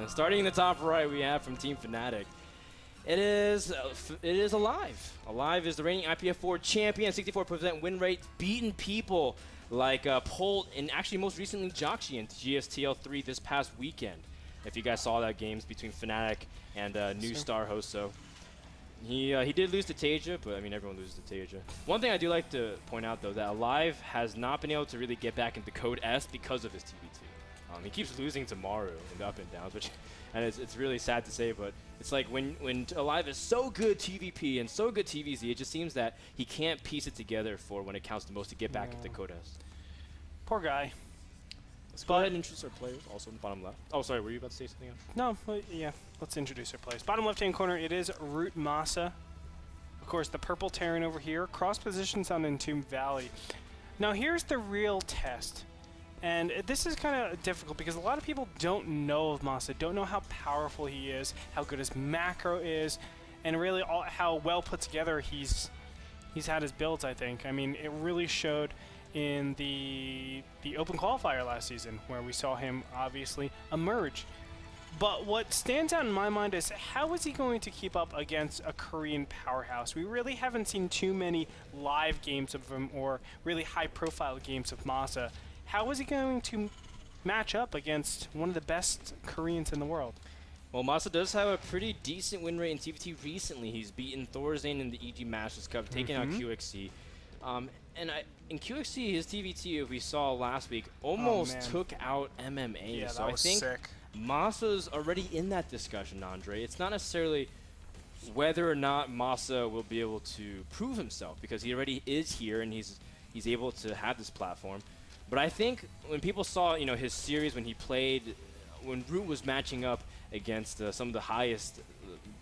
Starting in the top right, we have from Team Fnatic. It is aLive. aLive is the reigning IPF4 champion, 64% win rate, beaten people like Polt and actually most recently Joxi in GSTL3 this past weekend. If you guys saw that games between Fnatic and New Star Hoso. He did lose to Tasia, but I mean everyone loses to Tasia. One thing I do like to point out though, that aLive has not been able to really get back into Code S because of his TBT. He keeps losing to Maru in the up and downs, and it's really sad to say, but it's like when aLive is so good TVP and so good TVZ, it just seems that he can't piece it together for when it counts the most to get back into Code S. Poor guy. Let's go ahead and introduce our players, also in the bottom left. Oh, sorry, were you about to say something else? No, yeah, let's introduce our players. Bottom left-hand corner, it is Root Masa. Of course, the purple Terran over here, cross positions on Entomb Valley. Now, here's the real test. And this is kind of difficult because a lot of people don't know of Masa, don't know how powerful he is, how good his macro is, and really how well put together he's had his builds, I think. I mean, it really showed in the Open Qualifier last season where we saw him obviously emerge. But what stands out in my mind is how is he going to keep up against a Korean powerhouse? We really haven't seen too many live games of him or really high-profile games of Masa. How is he going to match up against one of the best Koreans in the world? Well, Masa does have a pretty decent win rate in TVT recently. He's beaten Thorazane in the EG Masters Cup, taking out QXC. In QXC, his TVT, if we saw last week, almost took out MMA. Yeah, so that was I think sick. Masa's already in that discussion, Andre. It's not necessarily whether or not Masa will be able to prove himself, because he already is here and he's able to have this platform. But I think when people saw, his series when he played, when Root was matching up against some of the highest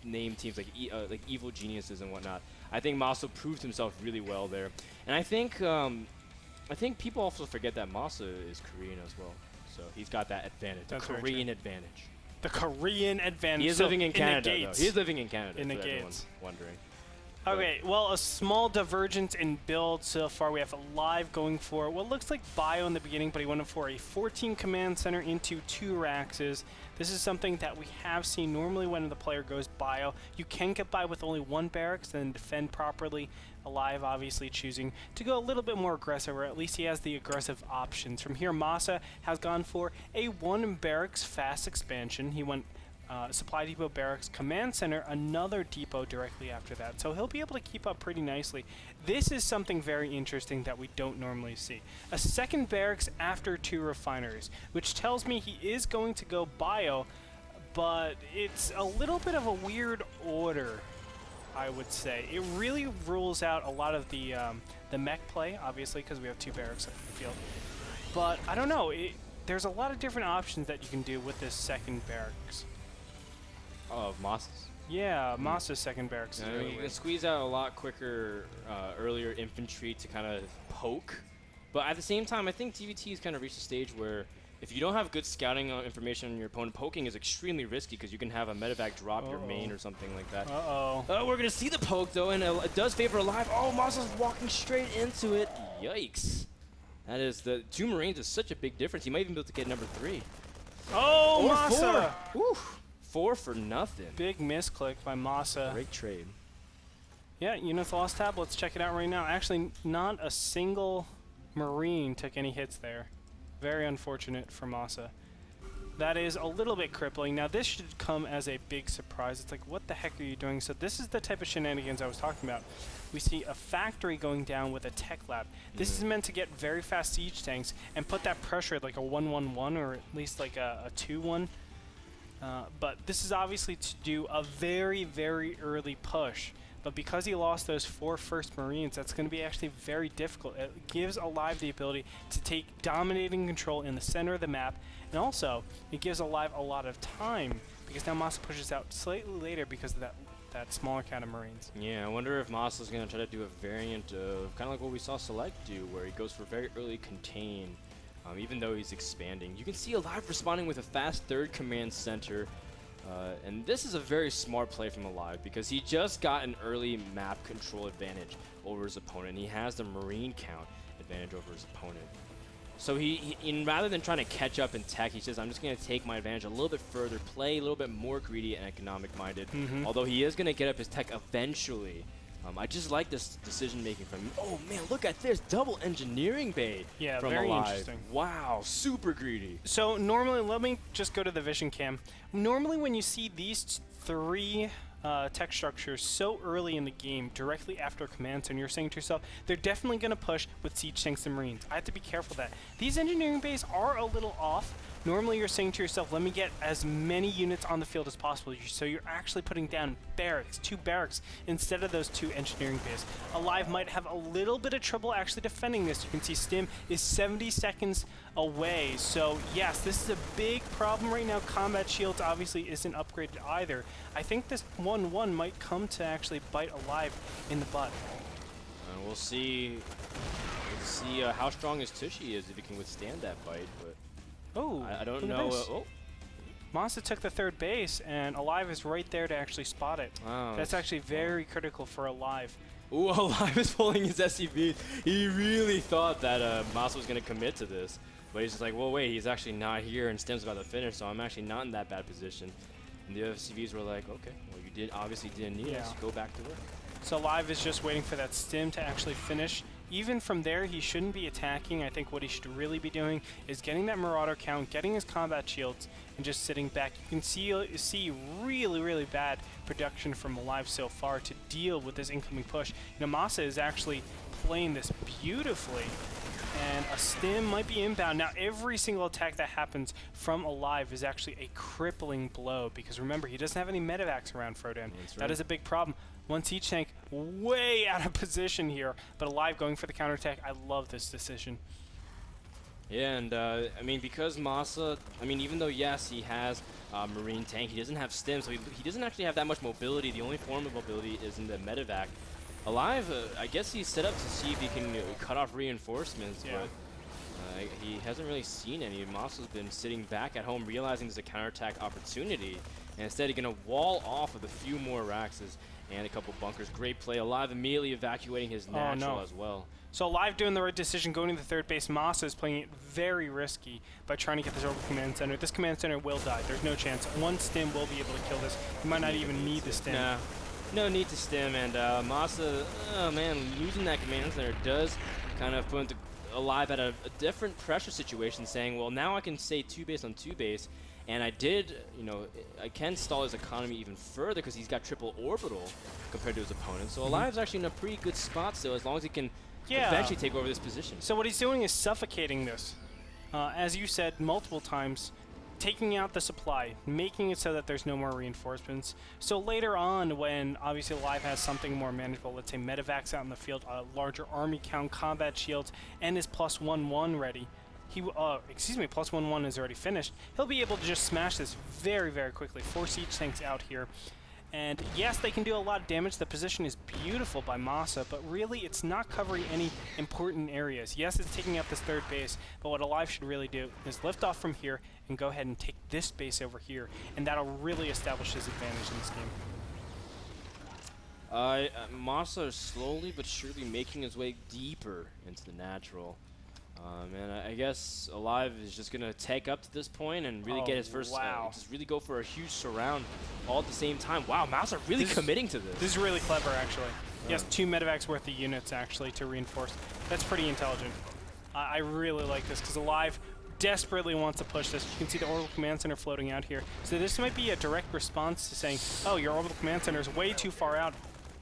name teams like Evil Geniuses and whatnot, I think Masa proved himself really well there. And I think people also forget that Masa is Korean as well, so he's got that advantage, the Korean advantage. The Korean advantage. He is living in Canada, though. He is living in Canada. In the Gates. Wondering. Okay, well, a small divergence in build so far. We have aLive going for what looks like Bio in the beginning, but he went for a 14 command center into 2 Raxes. This is something that we have seen normally when the player goes Bio. You can get by with only 1 barracks and defend properly. aLive obviously choosing to go a little bit more aggressive, or at least he has the aggressive options. From here, Masa has gone for a 1 barracks fast expansion. He went Supply Depot Barracks, Command Center, another depot directly after that. So he'll be able to keep up pretty nicely. This is something very interesting that we don't normally see. A 2nd Barracks after 2 refineries, which tells me he is going to go Bio, but it's a little bit of a weird order, I would say. It really rules out a lot of the mech play, obviously, because we have 2 barracks in the field. But I don't know. There's a lot of different options that you can do with this 2nd Barracks. Of Masa's. Yeah, Masa's 2nd barracks. You can squeeze out a lot quicker, earlier infantry to kind of poke. But at the same time, I think TVT has kind of reached a stage where if you don't have good scouting information on your opponent, poking is extremely risky because you can have a medevac drop your main or something like that. Oh, we're going to see the poke, though, and it does favor aLive. Oh, Masa's walking straight into it. Yikes. That is, the 2 Marines is such a big difference. He might even be able to get number 3. Oh, or Masa! 4. Woo. 4 for nothing. Big misclick by Masa. Great trade. Yeah, Units Lost tab. Let's check it out right now. Actually, not a single Marine took any hits there. Very unfortunate for Masa. That is a little bit crippling. Now, this should come as a big surprise. It's like, what the heck are you doing? So this is the type of shenanigans I was talking about. We see a factory going down with a tech lab. This is meant to get very fast siege tanks and put that pressure at like a 1-1-1 or at least like a 2-1. But this is obviously to do a very, very early push. But because he lost those 4 first Marines, that's going to be actually very difficult. It gives aLive the ability to take dominating control in the center of the map. And also, it gives aLive a lot of time, because now Masa pushes out slightly later because of that smaller count of Marines. Yeah, I wonder if Masa's going to try to do a variant of kind of like what we saw Select do, where he goes for very early contain. Even though he's expanding. You can see aLive responding with a fast 3rd command center. And this is a very smart play from aLive because he just got an early map control advantage over his opponent. He has the Marine count advantage over his opponent. So rather than trying to catch up in tech, he says, I'm just going to take my advantage a little bit further, play a little bit more greedy and economic-minded. Although he is going to get up his tech eventually. I just like this decision-making from him. Oh, man, look at this. Double engineering bait from very aLive. interesting. Wow, super greedy. So normally, let me just go to the vision cam. Normally when you see these three tech structures so early in the game, directly after commands, and you're saying to yourself, they're definitely going to push with siege tanks and marines. I have to be careful of that. These engineering bays are a little off. Normally you're saying to yourself, let me get as many units on the field as possible. So you're actually putting down barracks, 2 barracks, instead of those 2 engineering bays. aLive might have a little bit of trouble actually defending this. You can see Stim is 70 seconds away. So yes, this is a big problem right now. Combat shields obviously isn't upgraded either. I think this 1-1 might come to actually bite aLive in the butt. We'll see. How strong his Tushy is if he can withstand that bite, but I don't know. Masa took the 3rd base, and aLive is right there to actually spot it. Oh, that's actually very critical for aLive. Ooh, aLive is pulling his SCV. He really thought that Masa was going to commit to this, but he's just like, well, wait, he's actually not here, and Stim's about to finish, so I'm actually not in that bad position. And the SCVs were like, okay, well, you obviously didn't need us. Go back to work. So aLive is just waiting for that Stim to actually finish. Even from there, he shouldn't be attacking. I think what he should really be doing is getting that Marauder count, getting his combat shields, and just sitting back. You can see really, really bad production from aLive so far to deal with this incoming push. You know, Masa is actually playing this beautifully, and a Stim might be inbound. Now, every single attack that happens from aLive is actually a crippling blow, because remember, he doesn't have any medevacs around Frodan. That is a big problem. One siege tank way out of position here, but aLive going for the counterattack. I love this decision. Yeah, and I mean, because Masa, even though, yes, he has Marine tank, he doesn't have Stim, so he doesn't actually have that much mobility. The only form of mobility is in the medevac. aLive, I guess he's set up to see if he can cut off reinforcements, but he hasn't really seen any. Masa's been sitting back at home, realizing there's a counterattack opportunity, and instead he's going to wall off with a few more Raxes and a couple bunkers. Great play. aLive immediately evacuating his natural as well. So aLive doing the right decision, going to the 3rd base. Masa is playing it very risky by trying to get this over command center. This command center will die. There's no chance. One Stim will be able to kill this. He might not even need the Stim. Nah, no need to Stim. And Masa, oh man, losing that command center does kind of put aLive at a different pressure situation, saying, well, now I can stay 2 base on 2 base. And I can stall his economy even further because he's got triple orbital compared to his opponent. So aLive's actually in a pretty good spot still, as long as he can eventually take over this position. So what he's doing is suffocating this. As you said multiple times, taking out the supply, making it so that there's no more reinforcements. So later on, when obviously aLive has something more manageable, let's say medevacs out in the field, a larger army count, combat shields, and his +1-1 ready, +1-1 is already finished. He'll be able to just smash this very, very quickly. 4 siege tanks out here. And yes, they can do a lot of damage. The position is beautiful by Masa, but really it's not covering any important areas. Yes, it's taking out this 3rd base, but what aLive should really do is lift off from here and go ahead and take this base over here, and that'll really establish his advantage in this game. Masa is slowly but surely making his way deeper into the natural. And I guess aLive is just going to take up to this point and really get his first, just really go for a huge surround all at the same time. Wow, Masa really committing to this. This is really clever, actually. He has 2 medevacs worth of units, actually, to reinforce. That's pretty intelligent. I really like this, because aLive desperately wants to push this. You can see the orbital command center floating out here. So this might be a direct response to saying, oh, your orbital command center is way too far out.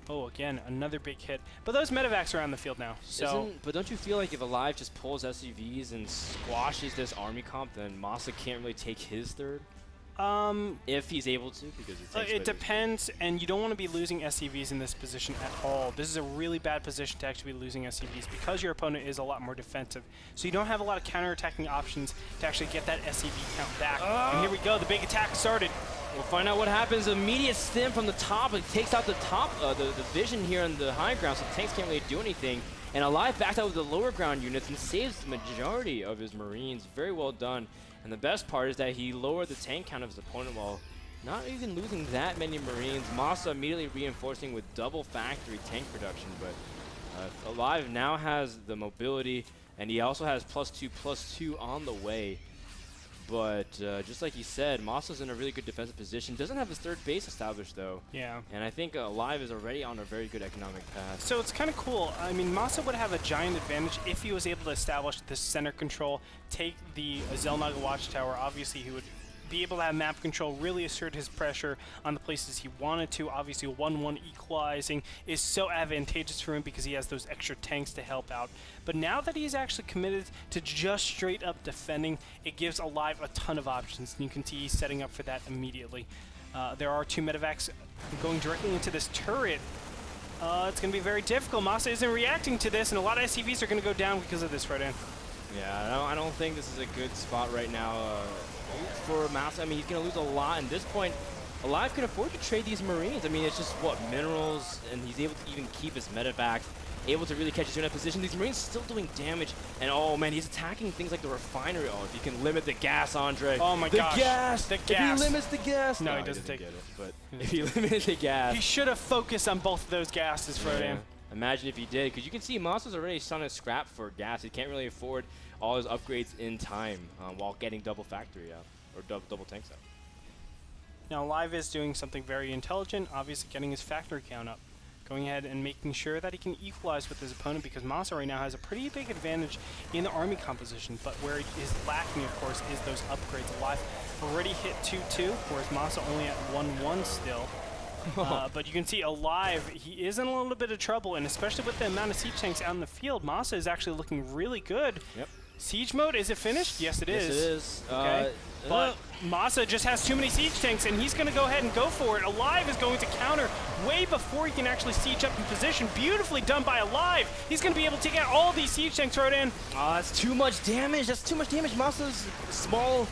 Oh, again, another big hit. But those medevacs are on the field now. So, but don't you feel like if aLive just pulls SUVs and squashes this army comp, then Masa can't really take his 3rd? If he's able to, because it depends, and you don't want to be losing SCVs in this position at all. This is a really bad position to actually be losing SCVs because your opponent is a lot more defensive. So you don't have a lot of counterattacking options to actually get that SCV count back. And here we go, the big attack started. We'll find out what happens. Immediate Stim from the top. It takes out the top, the vision here on the high ground, so tanks can't really do anything. And aLive backed out with the lower ground units and saves the majority of his Marines. Very well done. And the best part is that he lowered the tank count of his opponent while not even losing that many Marines. Masa immediately reinforcing with double factory tank production, but aLive now has the mobility And he also has +2/+2 on the way. But just like you said, Masa's in a really good defensive position. Doesn't have his third base established, though. Yeah. And I think aLive is already on a very good economic path. So it's kind of cool. I mean, Masa would have a giant advantage if he was able to establish the center control, take the Xel'Naga Watchtower. Obviously, he would be able to have map control, really assert his pressure on the places he wanted to. Obviously, 1-1 equalizing is so advantageous for him because he has those extra tanks to help out. But now that he's actually committed to just straight up defending, it gives aLive a ton of options. And you can see he's setting up for that immediately. There are 2 medevacs going directly into this turret. It's going to be very difficult. Masa isn't reacting to this, and a lot of SCVs are going to go down because of this, Rodan. Yeah, I don't think this is a good spot right now for Masa. I mean, he's going to lose a lot. At this point, aLive can afford to trade these Marines. I mean, it's just, what, minerals, and he's able to even keep his medevacs, able to really catch his unit position. These Marines still doing damage, and oh man, he's attacking things like the refinery. Oh, if you can limit the gas, Andre. Oh my gosh. The gas! The gas! If he limits the gas! No, he doesn't take it. But if he limits the gas... He should have focused on both of those gases for him. Imagine if he did, because you can see Masa's already starting to scrap for gas. He can't really afford all his upgrades in time while getting double factory out, or double tanks out. Now, aLive is doing something very intelligent, obviously getting his factory count up. Going ahead and making sure that he can equalize with his opponent, because Masa right now has a pretty big advantage in the army composition, but where he is lacking, of course, is those upgrades. aLive already hit 2-2, whereas Masa only at 1-1 still. But you can see aLive, he is in a little bit of trouble, and especially with the amount of siege tanks out in the field, Masa is actually looking really good. Yep. Siege mode, is it finished? Yes, it is. Yes, it is. Okay. But Masa just has too many siege tanks, and he's going to go ahead and go for it. aLive is going to counter way before he can actually siege up in position. Beautifully done by aLive. He's going to be able to take out all these siege tanks right in. That's too much damage. That's too much damage. Masa's small...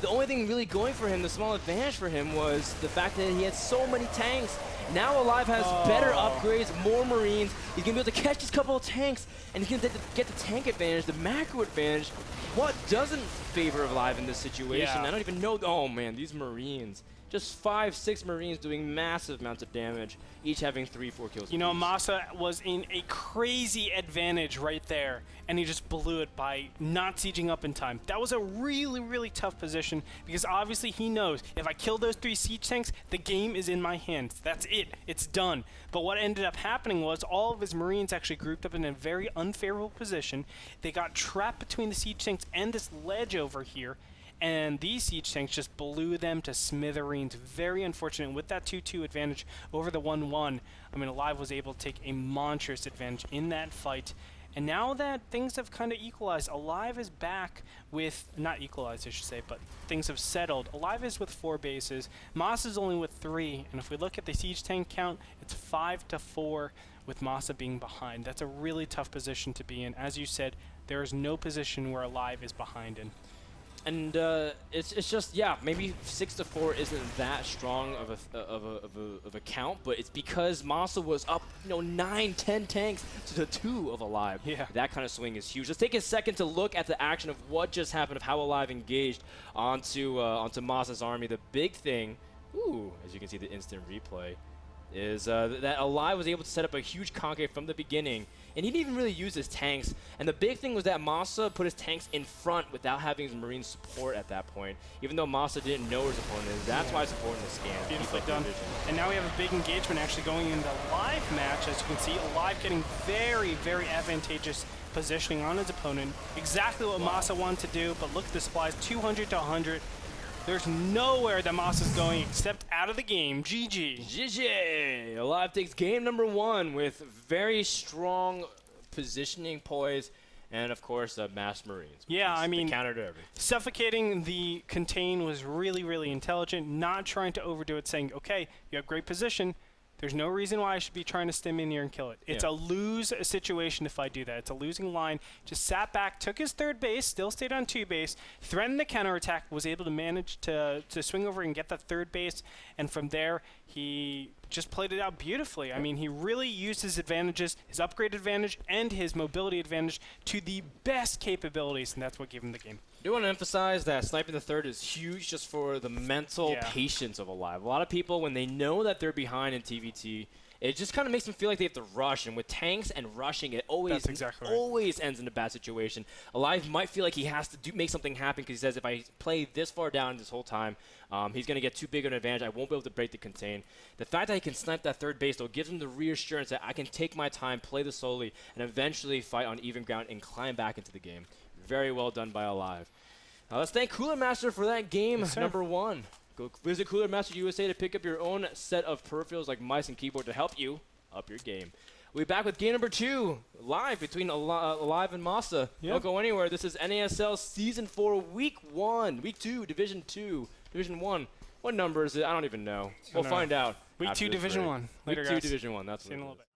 The only thing really going for him, the small advantage for him, was the fact that he had so many tanks. Now aLive has better upgrades, more Marines. He's going to be able to catch these couple of tanks, and he's going to get the tank advantage, the macro advantage. What doesn't favor aLive in this situation? Yeah. I don't even know. Oh, man, these Marines. Just 5-6 Marines doing massive amounts of damage, each having 3-4 kills. You know, Masa was in a crazy advantage right there, and he just blew it by not sieging up in time. That was a really, really tough position, because obviously he knows if I kill those 3 siege tanks, the game is in my hands. That's it. It's done. But what ended up happening was all of his Marines actually grouped up in a very unfavorable position. They got trapped between the siege tanks and this ledge over here, and these siege tanks just blew them to smithereens. Very unfortunate. With that 2-2 advantage over the 1-1, I mean, aLive was able to take a monstrous advantage in that fight. And now that things have kind of equalized, aLive is back with, not equalized I should say, but things have settled. aLive is with 4 bases. Masa is only with 3. And if we look at the siege tank count, it's 5-4 with Masa being behind. That's a really tough position to be in. As you said, there is no position where aLive is behind in. And it's just, yeah, maybe 6-4 isn't that strong of a count, but it's because Masa was up, 9-10 tanks to the 2 of aLive. Yeah. That kind of swing is huge. Let's take a second to look at the action of what just happened, of how aLive engaged onto Masa's army. The big thing, as you can see the instant replay, is that aLive was able to set up a huge concave from the beginning, and he didn't even really use his tanks. And the big thing was that Masa put his tanks in front without having his Marine support at that point, even though Masa didn't know his opponent is. That's why it's important to scan. Beautifully done. And now we have a big engagement actually going into the live match. As you can see, aLive getting very, very advantageous positioning on his opponent. Exactly what Masa wanted to do, but look at the supplies, 200 to 100. There's nowhere that Masa's going except out of the game. GG. GG. aLive takes game number 1 with very strong positioning, poise, and of course, mass Marines. Yeah, I mean, counter to everything. Suffocating the contain was really, really intelligent. Not trying to overdo it, saying, okay, you have great position. There's no reason why I should be trying to stim in here and kill it. It's a lose situation if I do that. It's a losing line. Just sat back, took his 3rd base, still stayed on 2 base, threatened the counterattack, was able to manage to swing over and get that 3rd base, and from there, he just played it out beautifully. I mean, he really used his advantages, his upgrade advantage and his mobility advantage to the best capabilities, and that's what gave him the game. I do want to emphasize that sniping the 3rd is huge just for the mental patience of aLive. A lot of people, when they know that they're behind in TVT it just kind of makes them feel like they have to rush. And with tanks and rushing, it always always ends in a bad situation. aLive might feel like he has to make something happen because he says, if I play this far down this whole time, he's going to get too big of an advantage. I won't be able to break the contain. The fact that he can snipe that third base, though, gives him the reassurance that I can take my time, play this slowly, and eventually fight on even ground and climb back into the game. Very well done by aLive. Let's thank Cooler Master for that game number 1. Go visit Cooler Master USA to pick up your own set of peripherals like mice and keyboard to help you up your game. We'll be back with game number 2, live between aLive and Masa. Yep. Don't go anywhere. This is NASL Season 4, Week 1. Week 2, Division 2, Division 1. What number is it? I don't even know. We'll find out. Week 2, Division 1. Week Later, 2, guys. Division 1. That's what See you in a it little is. bit.